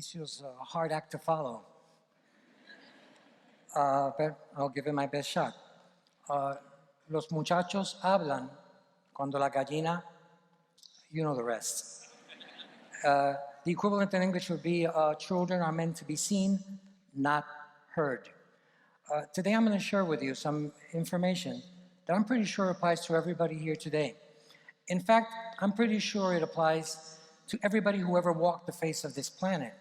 Mauricio's a hard act to follow. But I'll give it my best shot. Los muchachos hablan cuando la gallina, you know the rest. The equivalent in English would be children are meant to be seen, not heard. Today I'm going to share with you some information that I'm pretty sure applies to everybody here today. In fact, I'm pretty sure it applies to everybody who ever walked the face of this planet.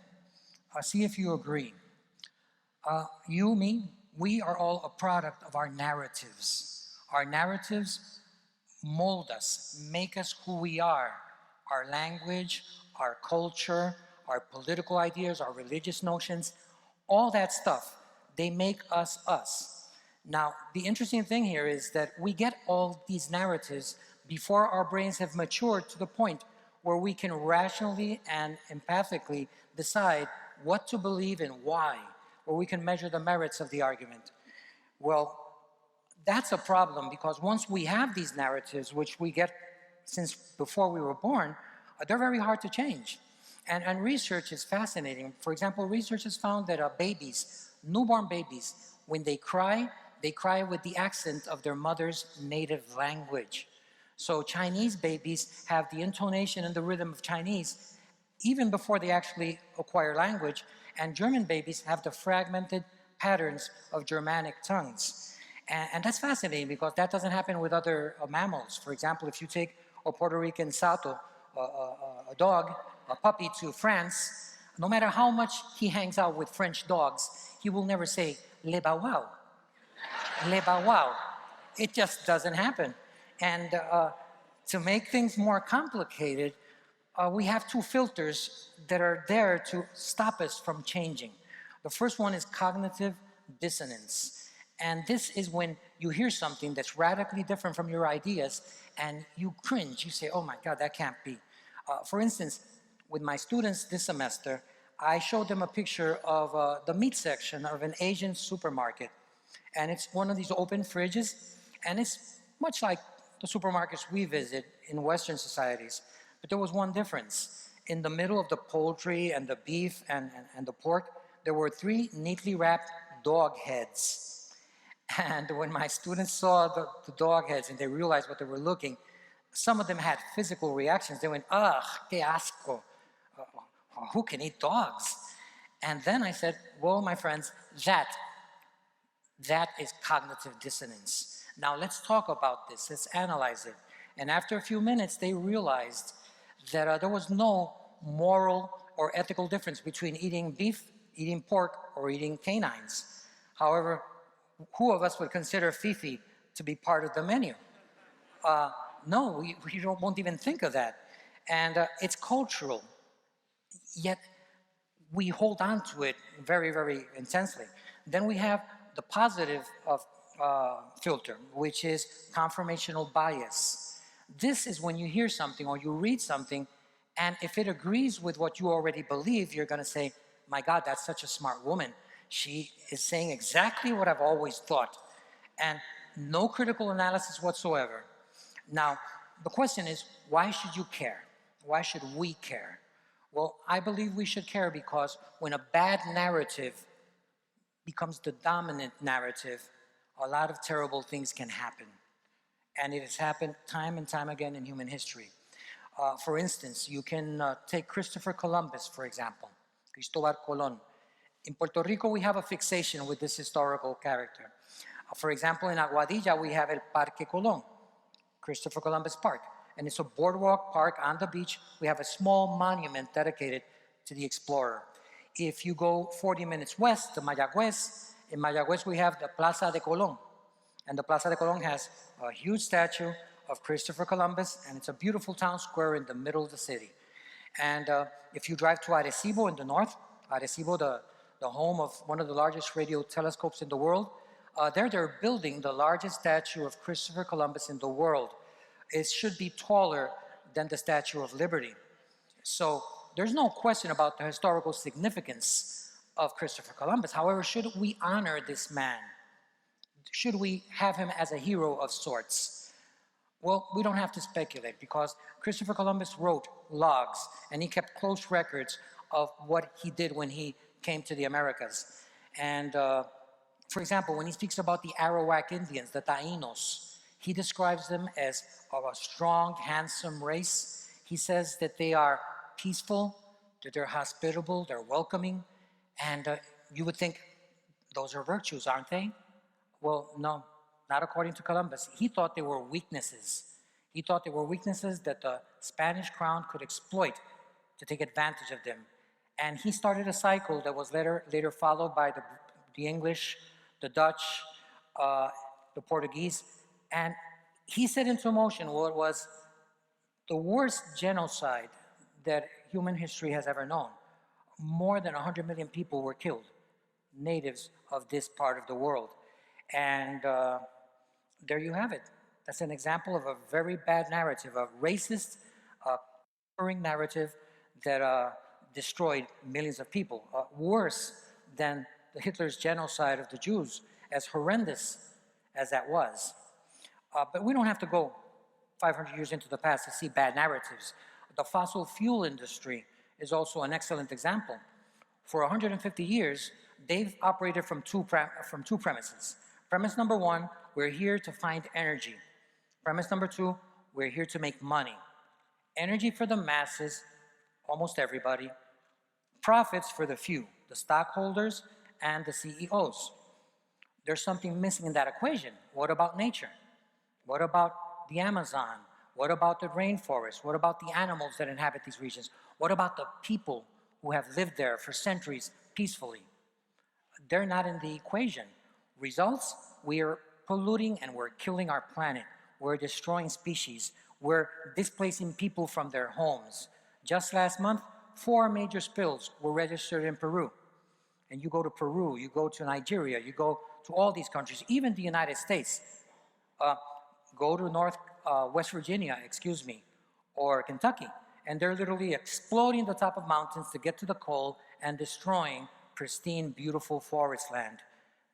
See if you agree. You, me, we are all a product of our narratives. Our narratives mold us, make us who we are. Our language, our culture, our political ideas, our religious notions, all that stuff, they make us us. Now, the interesting thing here is that we get all these narratives before our brains have matured to the point where we can rationally and empathically decide what to believe and why, where we can measure the merits of the argument. Well, that's a problem because once we have these narratives, which we get since before we were born, they're very hard to change. And research is fascinating. For example, research has found that babies, newborn babies, when they cry with the accent of their mother's native language. So Chinese babies have the intonation and the rhythm of Chinese even before they actually acquire language, and German babies have the fragmented patterns of Germanic tongues. And that's fascinating because that doesn't happen with other mammals. For example, if you take a Puerto Rican sato, a dog, a puppy to France, no matter how much he hangs out with French dogs, he will never say, le bow wow, le bow wow. It just doesn't happen. And to make things more complicated, we have two filters that are there to stop us from changing. The first one is cognitive dissonance. And this is when you hear something that's radically different from your ideas and you cringe, you say, oh my God, that can't be. For instance, with my students this semester, I showed them a picture of the meat section of an Asian supermarket. And it's one of these open fridges, and it's much like the supermarkets we visit in Western societies. But there was one difference. In the middle of the poultry and the beef and the pork, there were 3 neatly wrapped dog heads. And when my students saw the dog heads and they realized what they were looking, some of them had physical reactions. They went, ugh, que asco. Who can eat dogs? And then I said, well, my friends, that is cognitive dissonance. Now let's talk about this, let's analyze it. And after a few minutes, they realized that there was no moral or ethical difference between eating beef, eating pork, or eating canines. However, who of us would consider Fifi to be part of the menu? No, we won't even think of that. And it's cultural, yet we hold on to it very, very intensely. Then we have the positive filter, which is conformational bias. This is when you hear something or you read something, and if it agrees with what you already believe, you're going to say, my God, that's such a smart woman. She is saying exactly what I've always thought. And no critical analysis whatsoever. Now, the question is, why should you care? Why should we care? Well, I believe we should care because when a bad narrative becomes the dominant narrative, a lot of terrible things can happen. And it has happened time and time again in human history. For instance, you can take Christopher Columbus, for example, Cristóbal Colón. In Puerto Rico, we have a fixation with this historical character. For example, in Aguadilla, we have El Parque Colón, Christopher Columbus Park. And it's a boardwalk park on the beach. We have a small monument dedicated to the explorer. If you go 40 minutes west to Mayagüez, in Mayagüez we have the Plaza de Colón. And the Plaza de Colón has a huge statue of Christopher Columbus, and it's a beautiful town square in the middle of the city. And if you drive to Arecibo in the north, Arecibo, the home of one of the largest radio telescopes in the world, they're building the largest statue of Christopher Columbus in the world. It should be taller than the Statue of Liberty. So there's no question about the historical significance of Christopher Columbus. However, should we honor this man? Should we have him as a hero of sorts? Well, we don't have to speculate because Christopher Columbus wrote logs and he kept close records of what he did when he came to the Americas. And for example, when he speaks about the Arawak Indians, the Taínos, he describes them as of a strong, handsome race. He says that they are peaceful, that they're hospitable, they're welcoming, and you would think those are virtues, aren't they? Well, no, not according to Columbus. He thought they were weaknesses. He thought they were weaknesses that the Spanish crown could exploit to take advantage of them. And he started a cycle that was later followed by the English, the Dutch, the Portuguese, and he set into motion what was the worst genocide that human history has ever known. More than 100 million people were killed, natives of this part of the world. And there you have it. That's an example of a very bad narrative, a racist, narrative that destroyed millions of people. Worse than Hitler's genocide of the Jews, as horrendous as that was. But we don't have to go 500 years into the past to see bad narratives. The fossil fuel industry is also an excellent example. For 150 years, they've operated from two premises. Premise number one, we're here to find energy. Premise number two, we're here to make money. Energy for the masses, almost everybody. Profits for the few, the stockholders and the CEOs. There's something missing in that equation. What about nature? What about the Amazon? What about the rainforest? What about the animals that inhabit these regions? What about the people who have lived there for centuries peacefully? They're not in the equation. Results, we are polluting and we're killing our planet. We're destroying species. We're displacing people from their homes. Just last month, 4 major spills were registered in Peru. And you go to Peru, you go to Nigeria, you go to all these countries, even the United States. Go to West Virginia, or Kentucky, and they're literally exploding the top of mountains to get to the coal and destroying pristine, beautiful forest land.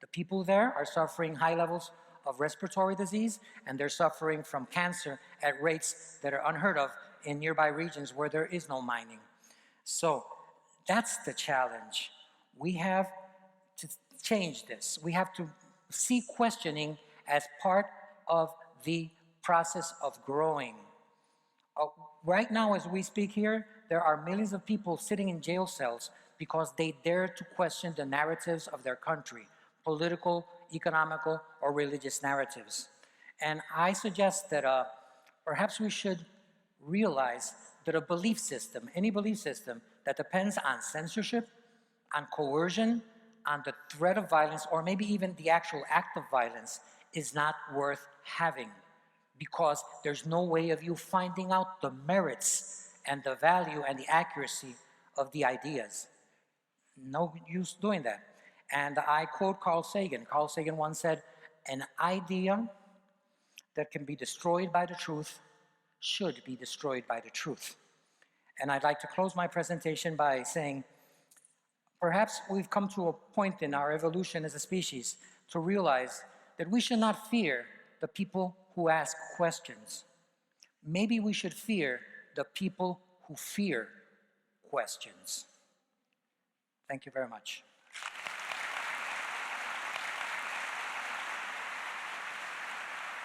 The people there are suffering high levels of respiratory disease, and they're suffering from cancer at rates that are unheard of in nearby regions where there is no mining. So that's the challenge. We have to change this. We have to see questioning as part of the process of growing. Right now, as we speak here, there are millions of people sitting in jail cells because they dare to question the narratives of their country, political, economical, or religious narratives. And I suggest that perhaps we should realize that a belief system, any belief system that depends on censorship, on coercion, on the threat of violence, or maybe even the actual act of violence, is not worth having, because there's no way of you finding out the merits and the value and the accuracy of the ideas. No use doing that. And I quote Carl Sagan. Carl Sagan once said, "An idea that can be destroyed by the truth should be destroyed by the truth." And I'd like to close my presentation by saying, perhaps we've come to a point in our evolution as a species to realize that we should not fear the people who ask questions. Maybe we should fear the people who fear questions. Thank you very much.